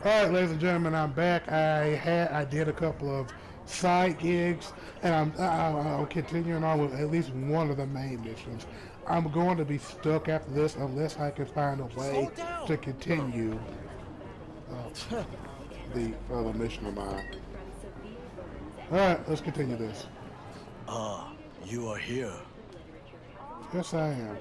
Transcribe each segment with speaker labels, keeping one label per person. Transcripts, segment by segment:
Speaker 1: Alright, ladies and gentlemen, I'm back. I did a couple of side gigs, and I'm continuing on with at least one of the main missions. I'm going to be stuck after this unless I can find a way
Speaker 2: Slow down.
Speaker 1: to continue the other mission of mine. Alright, let's continue this.
Speaker 2: Ah, you are here.
Speaker 1: Yes, I am.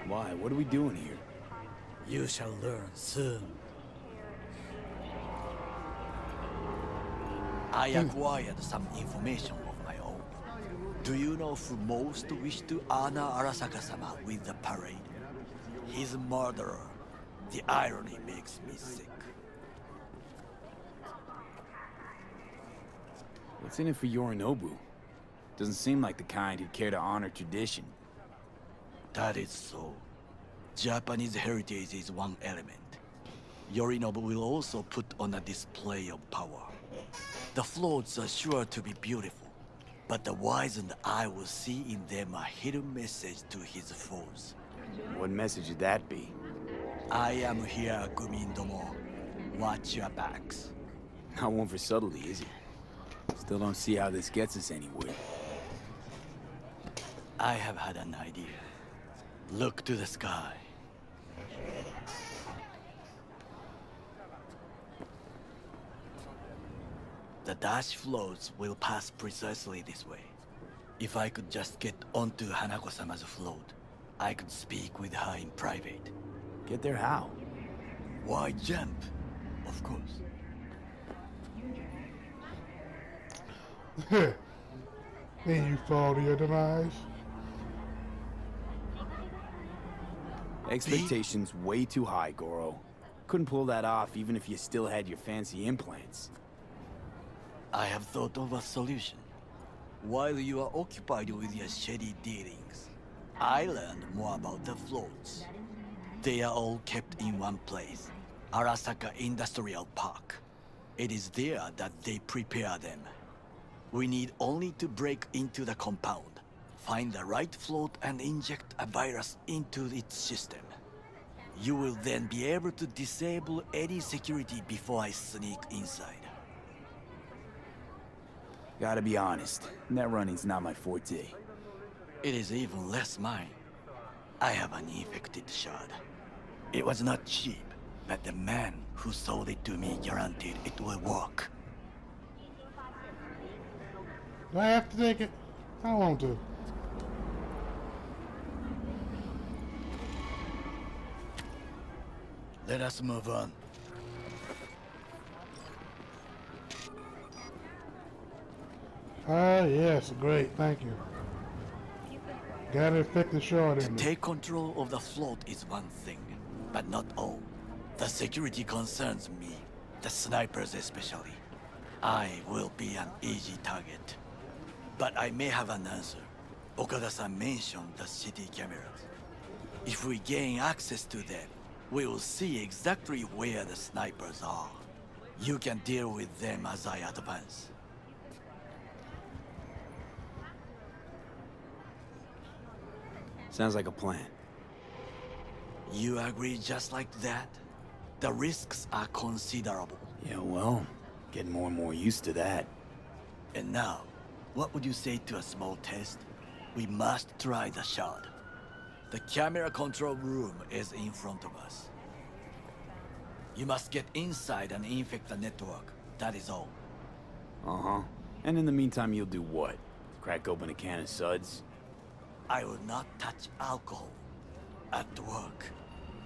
Speaker 3: Why? What are we doing here?
Speaker 2: You shall learn soon. I acquired some information of my own. Do you know who most wished to honor Arasaka-sama with the parade? His murderer. The irony makes me sick.
Speaker 3: What's in it for Yorinobu? Doesn't seem like the kind who'd care to honor tradition.
Speaker 2: That is so. Japanese heritage is one element. Yorinobu will also put on a display of power. The floats are sure to be beautiful, but the wizened eye will see in them a hidden message to his foes.
Speaker 3: What message would that be?
Speaker 2: I am here, Gumindomo. Watch your backs.
Speaker 3: Not one for subtlety, is it? Still don't see how this gets us anywhere.
Speaker 2: I have had an idea. Look to the sky. The dash floats will pass precisely this way. If I could just get onto Hanako-sama's float, I could speak with her in private.
Speaker 3: Get there how?
Speaker 2: Why jump? Of course.
Speaker 1: Then you fall to your demise.
Speaker 3: Expectations way too high, Goro. Couldn't pull that off even if you still had your fancy implants.
Speaker 2: I have thought of a solution. While you are occupied with your shady dealings, I learned more about the floats. They are all kept in one place, Arasaka Industrial Park. It is there that they prepare them. We need only to break into the compound, find the right float and inject a virus into its system. You will then be able to disable any security before I sneak inside.
Speaker 3: Gotta be honest, net running's not my forte.
Speaker 2: It is even less mine. I have an infected shard. It was not cheap, but the man who sold it to me guaranteed it will work.
Speaker 1: Do I have to take it? I don't want to.
Speaker 2: Let us move on.
Speaker 1: Ah, yes, great, thank you. Gotta infect the shard
Speaker 2: To
Speaker 1: in me.
Speaker 2: take control of the float is one thing, but not all. The security concerns me, the snipers especially. I will be an easy target. But I may have an answer. Okada-san mentioned the city cameras. If we gain access to them, we will see exactly where the snipers are. You can deal with them as I advance.
Speaker 3: Sounds like a plan.
Speaker 2: You agree just like that? The risks are considerable.
Speaker 3: Yeah, well, getting more and more used to that.
Speaker 2: And now, what would you say to a small test? We must try the shard. The camera control room is in front of us. You must get inside and infect the network. That is all.
Speaker 3: Uh-huh. And in the meantime, you'll do what? Crack open a can of suds?
Speaker 2: I will not touch alcohol. At work,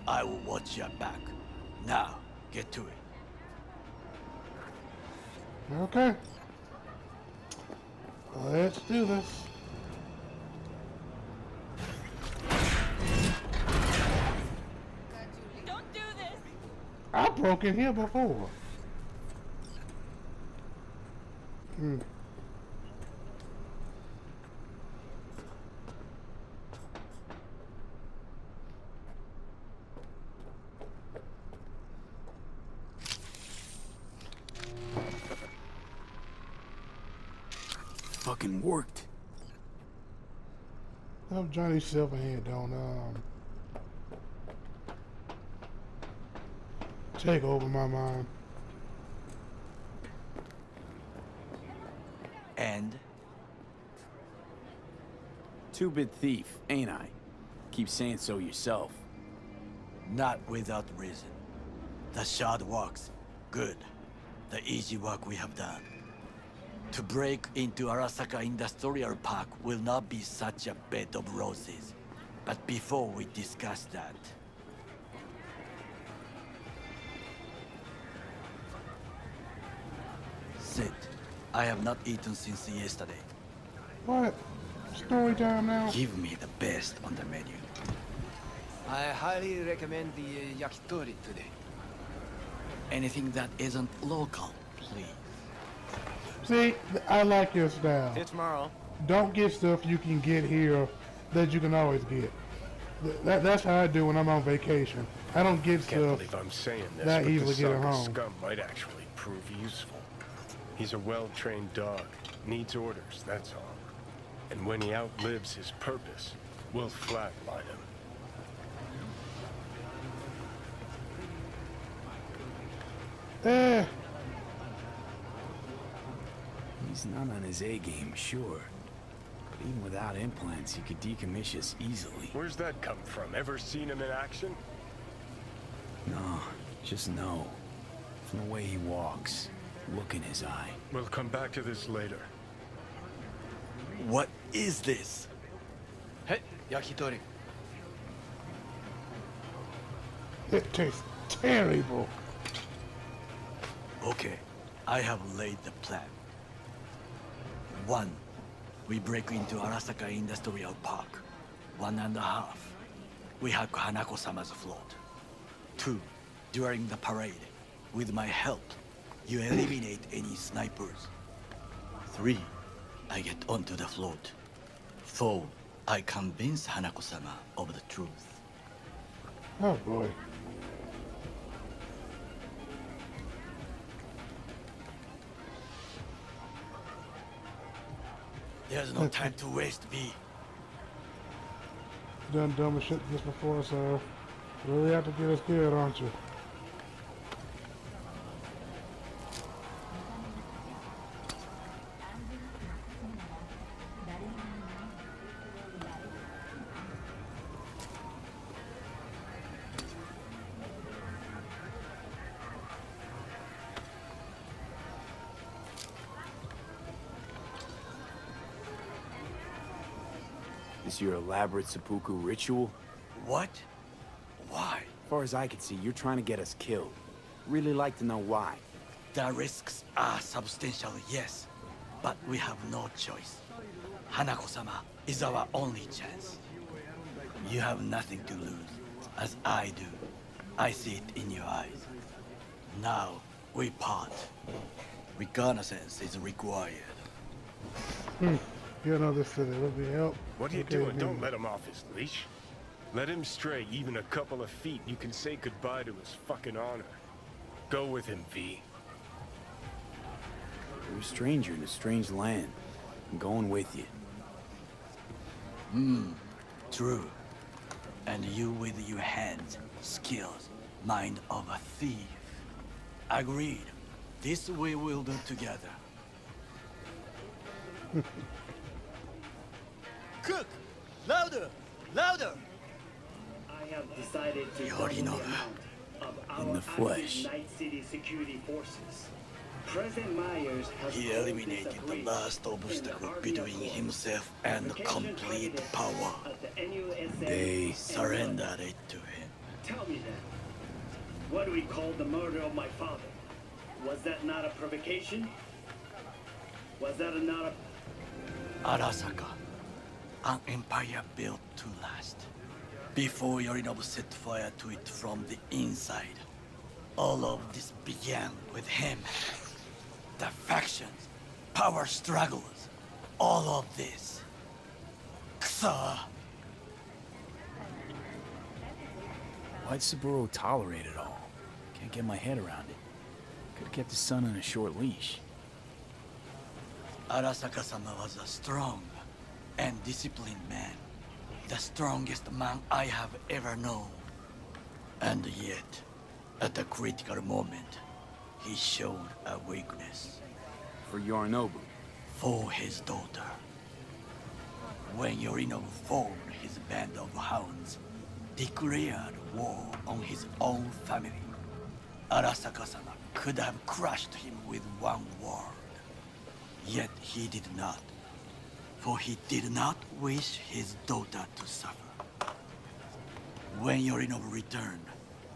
Speaker 2: I will watch your back. Now, get to it.
Speaker 1: Okay. Let's do this.
Speaker 4: Don't do this!
Speaker 1: I broke in here before.
Speaker 3: Fucking worked.
Speaker 1: Hope Johnny Silverhand don't take over my mind.
Speaker 2: And
Speaker 3: Two-bit thief, ain't I? Keep saying so yourself.
Speaker 2: not without reason. The shard works. Good. The easy work we have done. To break into Arasaka Industrial Park will not be such a bed of roses. But before we discuss that... Sit. I have not eaten since yesterday.
Speaker 1: What? Story time now?
Speaker 2: Give me the best on the menu.
Speaker 4: I highly recommend the yakitori today.
Speaker 2: Anything that isn't local, please.
Speaker 1: See, I like your style.
Speaker 4: See you tomorrow.
Speaker 1: Don't get stuff you can get here that you can always get. That's how I do when I'm on vacation. I don't get
Speaker 5: Can't
Speaker 1: stuff
Speaker 5: believe I'm saying this,
Speaker 1: that
Speaker 5: but
Speaker 1: easily
Speaker 5: the
Speaker 1: get at
Speaker 5: Saga
Speaker 1: home.
Speaker 5: scum might actually prove useful. He's a well-trained dog. Needs orders, that's all. And when he outlives his purpose, we'll flatline him.
Speaker 1: Eh,
Speaker 3: He's not on his A game, sure. But even without implants, he could decommission us easily.
Speaker 5: Where's that come from? Ever seen him in action?
Speaker 3: No, just no. From the way he walks, look in his eye.
Speaker 5: We'll come back to this later.
Speaker 2: What is this?
Speaker 4: Hey, yakitori.
Speaker 1: it tastes terrible.
Speaker 2: Okay, I have laid the plan. 1. We break into Arasaka Industrial Park. 1.5. We hack Hanako-sama's float. 2. During the parade, with my help, you eliminate any snipers. 3. I get onto the float. 4. I convince Hanako-sama of the truth.
Speaker 1: Oh boy.
Speaker 2: There's no time to waste, V.
Speaker 1: Done dumb as shit this before, so really have to get us good, aren't you?
Speaker 3: This your elaborate seppuku ritual?
Speaker 2: What? Why?
Speaker 3: As far as I can see, you're trying to get us killed. Really like to know why.
Speaker 2: The risks are substantial, yes. But we have no choice. Hanako-sama is our only chance. You have nothing to lose, as I do. I see it in your eyes. Now, we part. Reconnaissance is required.
Speaker 1: You know this city. Let me help.
Speaker 5: What are you
Speaker 1: Okay,
Speaker 5: doing?
Speaker 1: here.
Speaker 5: Don't let him off his leash. Let him stray even a couple of feet. You can say goodbye to his fucking honor. Go with him, V.
Speaker 3: You're a stranger in a strange land. I'm going with you.
Speaker 2: True. And you with your hands, skills, mind of a thief. Agreed. This we will do together. Cook! Louder! Louder!
Speaker 6: I have decided to
Speaker 2: You already know
Speaker 6: double the amount of
Speaker 3: In
Speaker 6: our
Speaker 3: the flesh.
Speaker 6: active Night City security forces. President Myers has
Speaker 2: He
Speaker 6: always
Speaker 2: eliminated the
Speaker 6: disagreed
Speaker 2: last
Speaker 6: in
Speaker 2: obstacle
Speaker 6: the Army
Speaker 2: between
Speaker 6: Accord.
Speaker 2: himself and
Speaker 6: Vacation
Speaker 2: complete
Speaker 6: evidence
Speaker 2: power.
Speaker 6: at the annual SM
Speaker 3: They
Speaker 6: and
Speaker 2: Surrendered it to him.
Speaker 6: Tell me then, what do we call the murder of my father? Was that not a provocation? Was that not a...
Speaker 2: Arasaka, an empire built to last. Before Yorinobu set fire to it from the inside. All of this began with him. The factions, power struggles, all of this. Kusa!
Speaker 3: Why'd Saburo tolerate it all? Can't get my head around it. Could've kept his son on a short leash.
Speaker 2: Arasaka-sama was a strong and disciplined man. The strongest man I have ever known. And yet, At the critical moment, he showed a weakness
Speaker 3: For Yorinobu.
Speaker 2: for his daughter. When Yorinobu formed his band of hounds, declared war on his own family, Arasaka-sama could have crushed him with one word. Yet he did not, for he did not wish his daughter to suffer. When Yorinobu returned,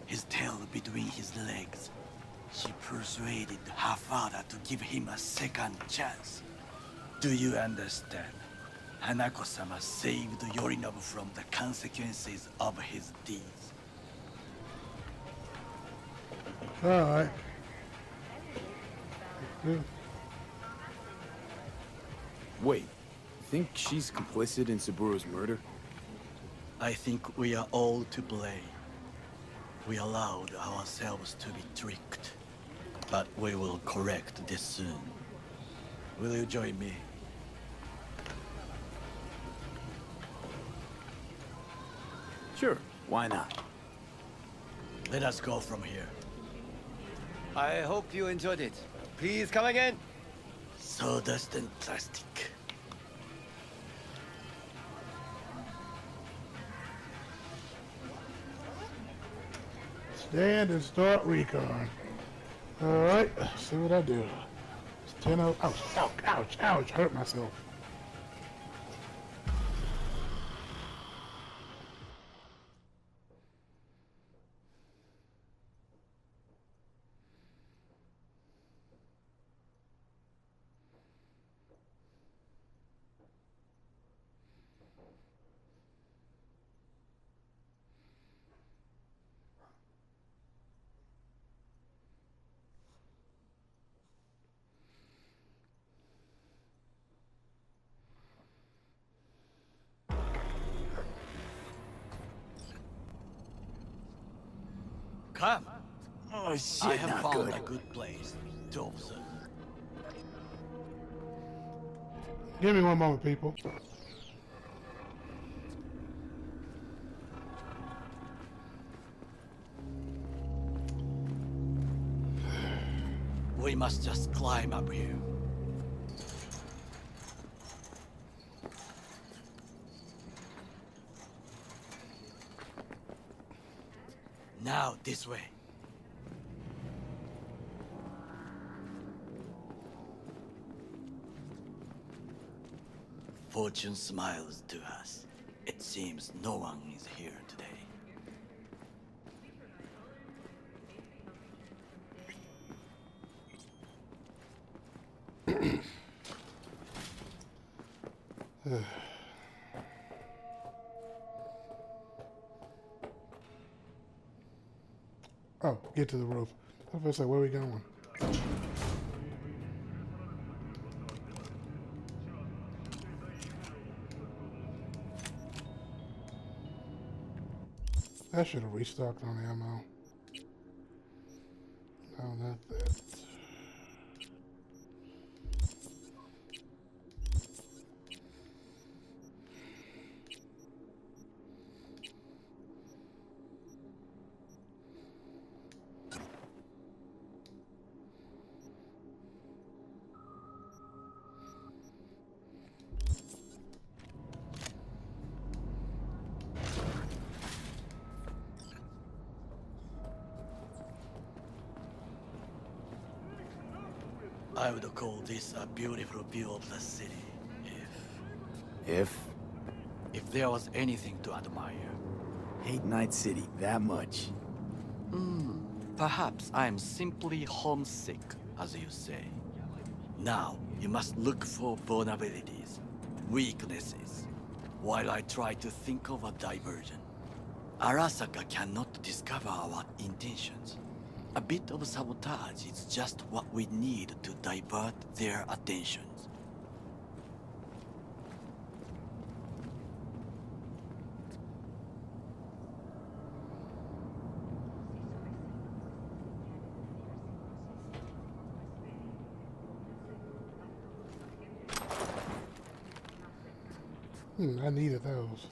Speaker 2: his tail between his legs, she persuaded her father to give him a second chance. Do you understand? Hanako-sama saved Yorinobu from the consequences of his deeds.
Speaker 1: Alright. Good.
Speaker 3: Wait, you think she's complicit in Saburo's murder?
Speaker 2: I think we are all to blame. We allowed ourselves to be tricked. But we will correct this soon. Will you join me?
Speaker 3: Sure, why not?
Speaker 2: Let us go from here.
Speaker 4: I hope you enjoyed it. Please come again.
Speaker 2: Sawdust and plastic.
Speaker 1: Stand and start recon. Alright, see what I do. It's 10 -0. Ouch, ouch, ouch, ouch. Hurt myself.
Speaker 2: Come.
Speaker 3: Oh shit,
Speaker 2: I have
Speaker 3: not
Speaker 2: found
Speaker 3: good.
Speaker 2: a good place to observe.
Speaker 1: Give me one moment, people.
Speaker 2: We must just climb up here. Now, this way. Fortune smiles to us. It seems no one is here today.
Speaker 1: Oh, get to the roof. I was like, where are we going? I should have restocked on ammo. No, not that.
Speaker 2: I would call this a beautiful view of the city,
Speaker 3: If?
Speaker 2: if there was anything to admire.
Speaker 3: Hate Night City that much.
Speaker 2: Perhaps I am simply homesick, as you say. Now, you must look for vulnerabilities, weaknesses, while I try to think of a diversion. Arasaka cannot discover our intentions. A bit of sabotage is just what we need to divert their attentions.
Speaker 1: I needed those.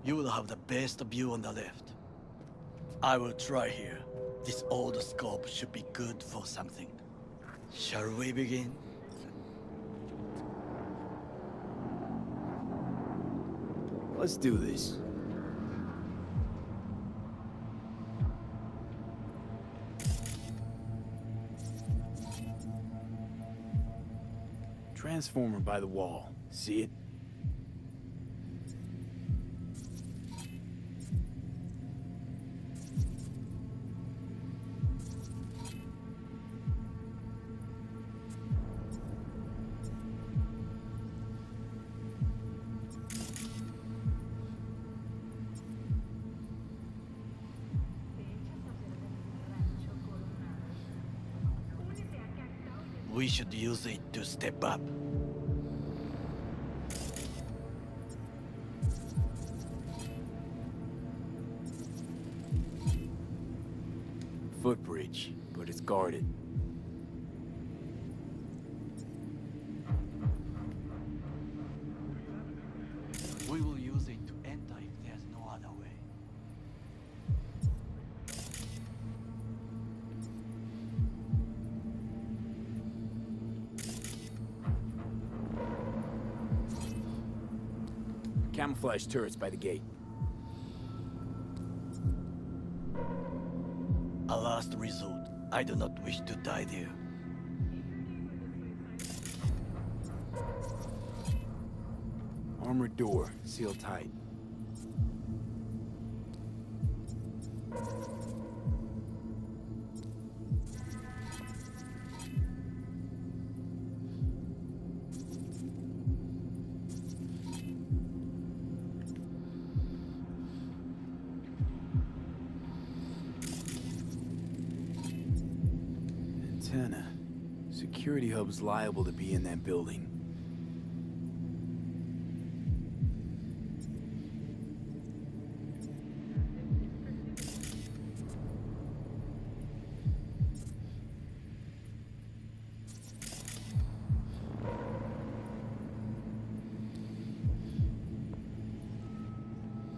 Speaker 2: You will have the best view on the left. I will try here. This old scope should be good for something. Shall we begin?
Speaker 3: Let's do this. Transformer by the wall. See it?
Speaker 2: We should use it to step up.
Speaker 3: Footbridge, but it's guarded.
Speaker 2: We will use it to enter if there's no other way.
Speaker 3: Camouflage turrets by the gate.
Speaker 2: A last resort. I do not wish to die there.
Speaker 3: Armored door, sealed tight. Antenna. Security hub's liable to be in that building.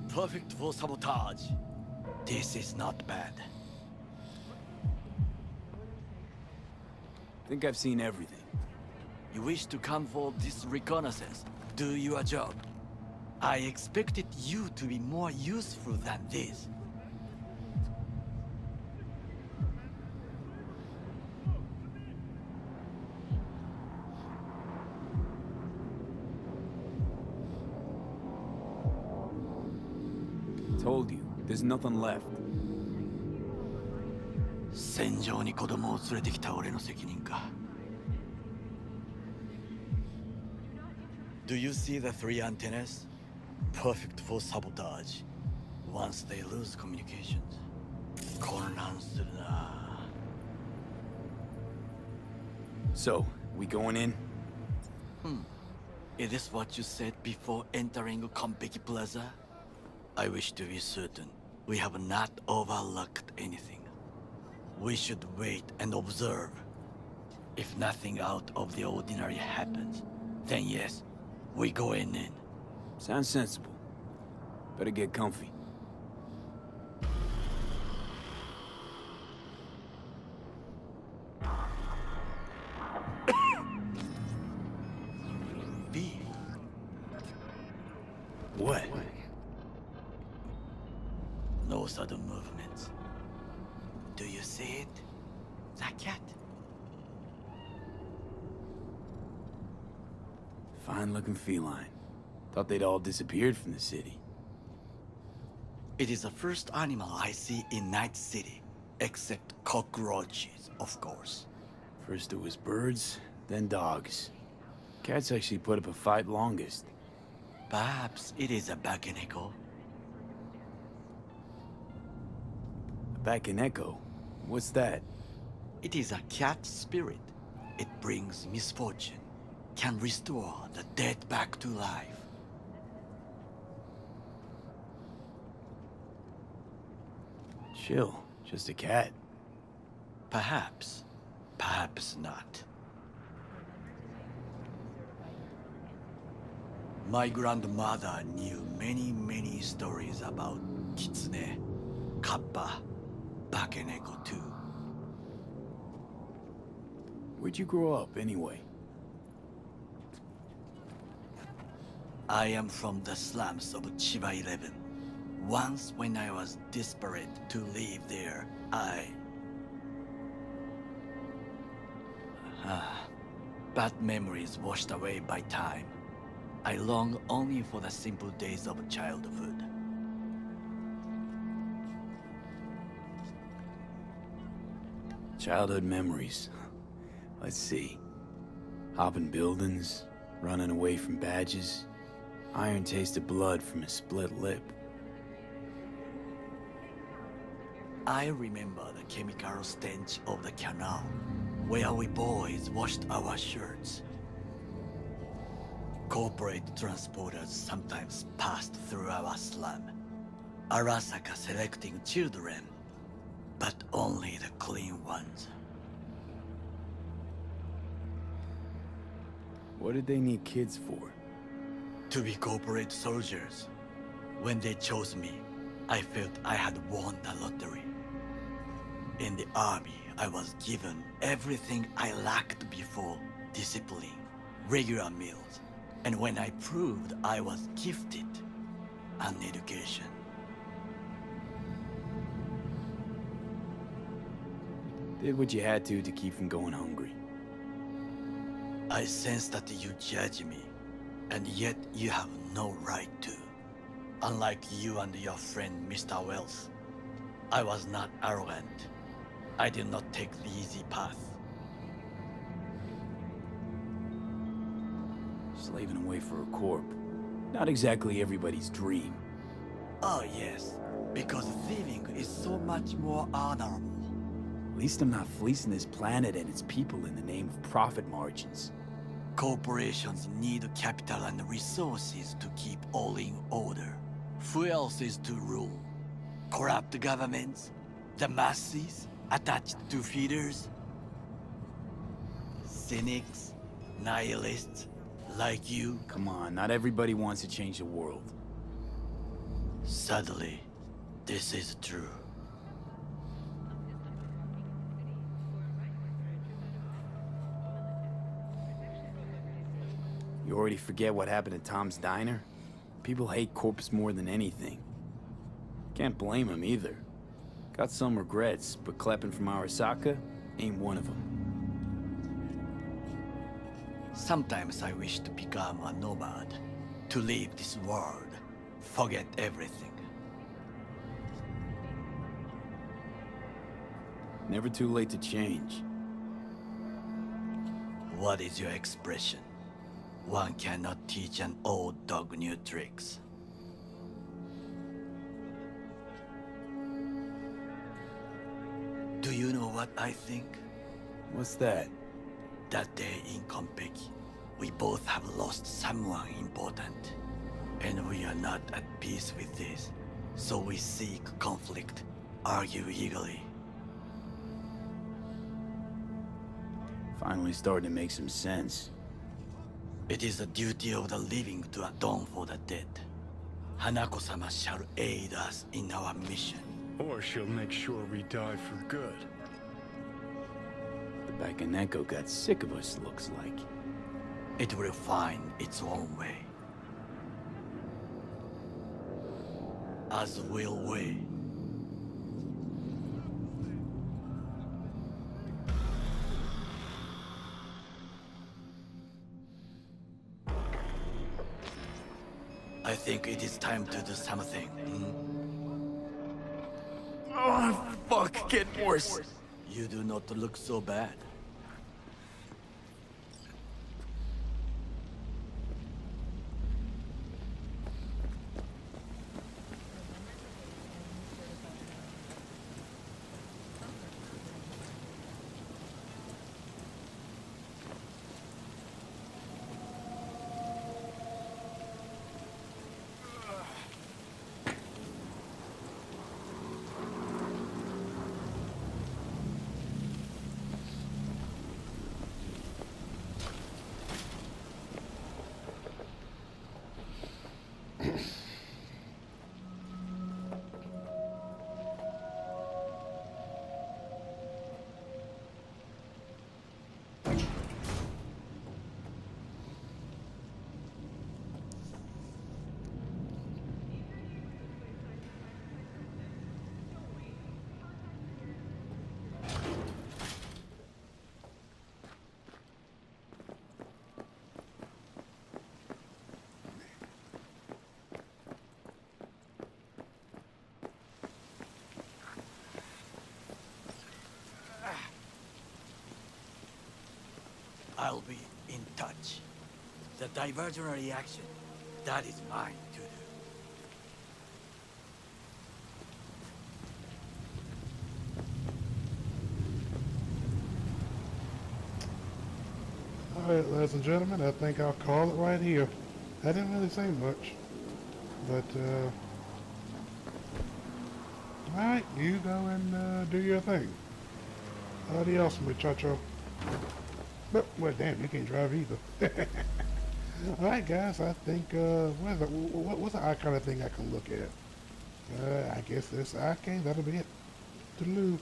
Speaker 2: Perfect for sabotage. This is not bad.
Speaker 3: Think I've seen everything.
Speaker 2: You wish to come for this reconnaissance. Do your job. I expected you to be more useful than this.
Speaker 3: Told you, there's nothing left.
Speaker 2: 戦場に子供を連れてきた俺の責任か。Do you see the 3 antennas? Perfect for sabotage. Once they lose communications. 混乱するな。
Speaker 3: So, we going in?
Speaker 2: Is this what you said before entering Konpeki Plaza? I wish to be certain we have not overlooked anything. We should wait and observe. If nothing out of the ordinary happens, then yes, we go in.
Speaker 3: Sounds sensible. Better get comfy.
Speaker 2: B.
Speaker 3: What?
Speaker 2: No sudden movements. Do you see it? The cat.
Speaker 3: Fine-looking feline. Thought they'd all disappeared from the city.
Speaker 2: It is the first animal I see in Night City, except cockroaches, of course.
Speaker 3: First it was birds, then dogs. Cats actually put up a fight longest.
Speaker 2: Perhaps it is a Bakeneko.
Speaker 3: Back in Echo? What's that?
Speaker 2: It is a cat spirit. It brings misfortune, can restore the dead back to life.
Speaker 3: Chill. Just a cat.
Speaker 2: Perhaps. Perhaps not. My grandmother knew many stories about kitsune, kappa, bakeneko too.
Speaker 3: Where'd you grow up, anyway?
Speaker 2: I am from the slums of Chiba 11. Once when I was desperate to live there, bad memories washed away by time. I long only for the simple days of childhood.
Speaker 3: Childhood memories. Let's see. Hopping buildings, running away from badges, iron tasted blood from a split lip.
Speaker 2: I remember the chemical stench of the canal, where we boys washed our shirts. Corporate transporters sometimes passed through our slum, Arasaka selecting children, but only the clean ones.
Speaker 3: What did they need kids for?
Speaker 2: To be corporate soldiers. When they chose me, I felt I had won the lottery. In the army, I was given everything I lacked before: discipline, regular meals, and when I proved I was gifted, an education.
Speaker 3: Did what you had to keep from going hungry.
Speaker 2: I sense that you judge me, and yet you have no right to. Unlike you and your friend Mr. Wells, I was not arrogant. I did not take the easy path.
Speaker 3: Slaving away for a corp. Not exactly everybody's dream.
Speaker 2: Oh yes, because thieving is so much more honorable.
Speaker 3: At least I'm not fleecing this planet and its people in the name of profit margins.
Speaker 2: Corporations need capital and resources to keep all in order. Who else is to rule? Corrupt governments? The masses? Attached to feeders? Cynics? Nihilists? Like you?
Speaker 3: Come on, not everybody wants to change the world.
Speaker 2: Sadly, this is true.
Speaker 3: You already forget what happened at Tom's Diner? People hate corpse more than anything. Can't blame him either. Got some regrets, but Kleppen from Arasaka ain't one of them.
Speaker 2: Sometimes I wish to become a nomad, to leave this world, forget everything.
Speaker 3: Never too late to change.
Speaker 2: What is your expression? One cannot teach an old dog new tricks. Do you know what I think?
Speaker 3: What's that?
Speaker 2: That day in Konpeki, we both have lost someone important. And we are not at peace with this. So we seek conflict, argue eagerly.
Speaker 3: Finally starting to make some sense.
Speaker 2: It is the duty of the living to atone for the dead. Hanako-sama shall aid us in our mission.
Speaker 5: Or she'll make sure we die for good.
Speaker 3: The Bakaneko got sick of us, looks like.
Speaker 2: It will find its own way. As will we. I think it is time to do something.
Speaker 3: Oh, fuck, get worse.
Speaker 2: You do not look so bad. I'll be in touch. The diversionary action, that is mine to do.
Speaker 1: Alright, ladies and gentlemen, I think I'll call it right here. I didn't really say much, but, alright, you go and, do your thing. Adios, muchacho. But, well, damn, you can't drive either. Alright, guys, I think, what's the icon of thing I can look at? I guess this icon, that'll be it. Toodaloo.